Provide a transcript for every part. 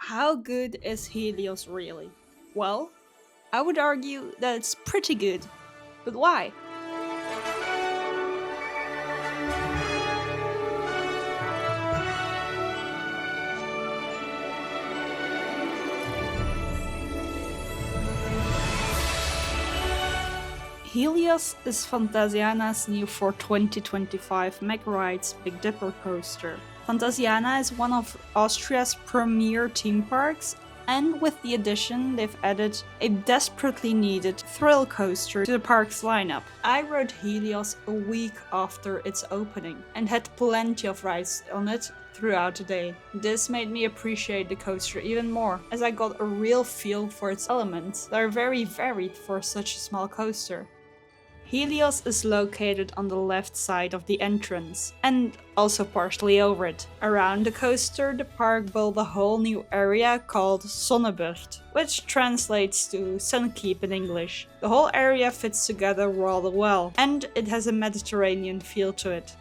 How good is Helios really? Well, I would argue that it's pretty good. But why? Helios is Fantasiana's new for 2025 Mack Rides BigDipper coaster. Fantasiana is one of Austria's premier theme parks, and with the addition, they've added a desperately needed thrill coaster to the park's lineup. I rode Helios a week after its opening and had plenty of rides on it throughout the day. This made me appreciate the coaster even more, as I got a real feel for its elements that are very varied for such a small coaster. Helios is located on the left side of the entrance, and also partially over it. Around the coaster, the park built a whole new area called Sonnebucht, which translates to Sunkeep in English. The whole area fits together rather well, and it has a Mediterranean feel to it.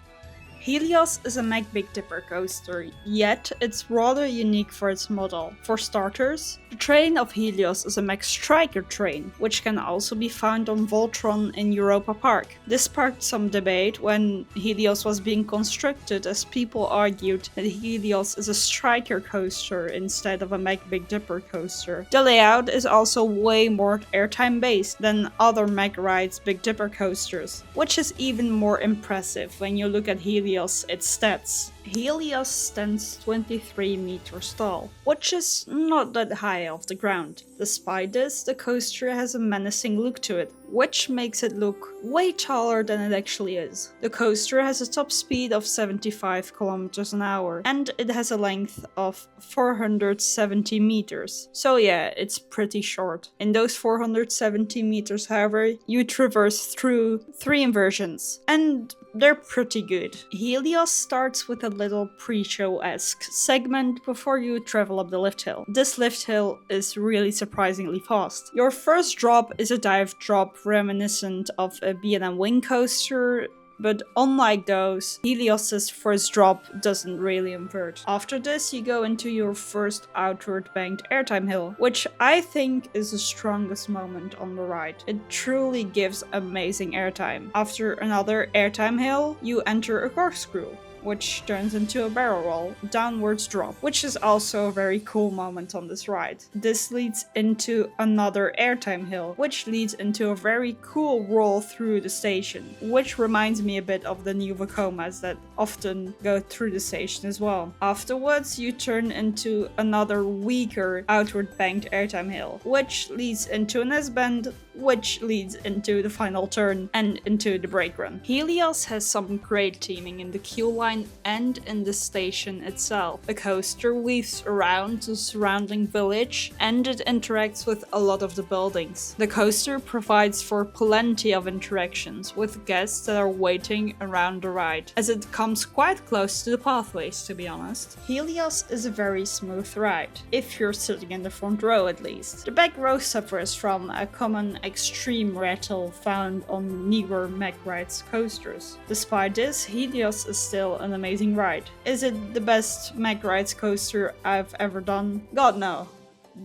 Helios is a Mack BigDipper coaster, yet it's rather unique for its model. For starters, the train of Helios is a Mack Striker train, which can also be found on Voltron in Europa Park. This sparked some debate when Helios was being constructed, as people argued that Helios is a Striker coaster instead of a Mack BigDipper coaster. The layout is also way more airtime based than other Mack Rides BigDipper coasters, which is even more impressive when you look at Helios its stats. Helios stands 23 meters tall, which is not that high off the ground. Despite this, the coaster has a menacing look to it, which makes it look way taller than it actually is. The coaster has a top speed of 75 kilometers an hour, and it has a length of 470 meters. So yeah, it's pretty short. In those 470 meters, however, you traverse through 3 inversions, and they're pretty good. Helios starts with a little pre-show-esque segment before you travel up the lift hill. This lift hill is really surprisingly fast. Your first drop is a dive drop reminiscent of a B&M wing coaster, but unlike those, Helios's first drop doesn't really invert. After this, you go into your first outward banked airtime hill, which I think is the strongest moment on the ride. It truly gives amazing airtime. After another airtime hill, you enter a corkscrew, which turns into a barrel roll, downwards drop, which is also a very cool moment on this ride. This leads into another airtime hill, which leads into a very cool roll through the station, which reminds me a bit of the new Vacomas that often go through the station as well. Afterwards, you turn into another weaker outward banked airtime hill, which leads into an S-bend, which leads into the final turn and into the brake run. Helios has some great theming in the queue line and in the station itself. The coaster weaves around the surrounding village and it interacts with a lot of the buildings. The coaster provides for plenty of interactions with guests that are waiting around the ride, as it comes quite close to the pathways, to be honest. Helios is a very smooth ride, if you're sitting in the front row at least. The back row suffers from a common extreme rattle found on newer Mack Rides coasters. Despite this, Helios is still an amazing ride. Is it the best Mack Rides coaster I've ever done? God no.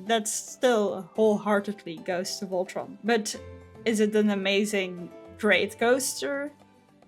That still wholeheartedly goes to Voltron. But is it an amazing great coaster?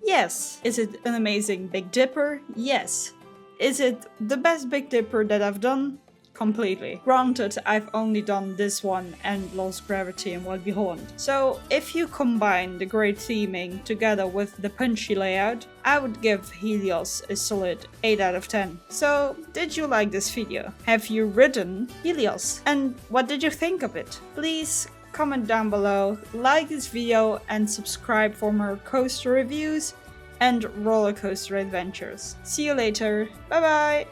Yes. Is it an amazing Big Dipper? Yes. Is it the best Big Dipper that I've done? Completely. Granted, I've only done this one and Lost Gravity in White Holland. So if you combine the great theming together with the punchy layout, I would give Helios a solid 8 out of 10. So did you like this video? Have you ridden Helios? And what did you think of it? Please comment down below, like this video and subscribe for more coaster reviews and roller coaster adventures. See you later. Bye bye!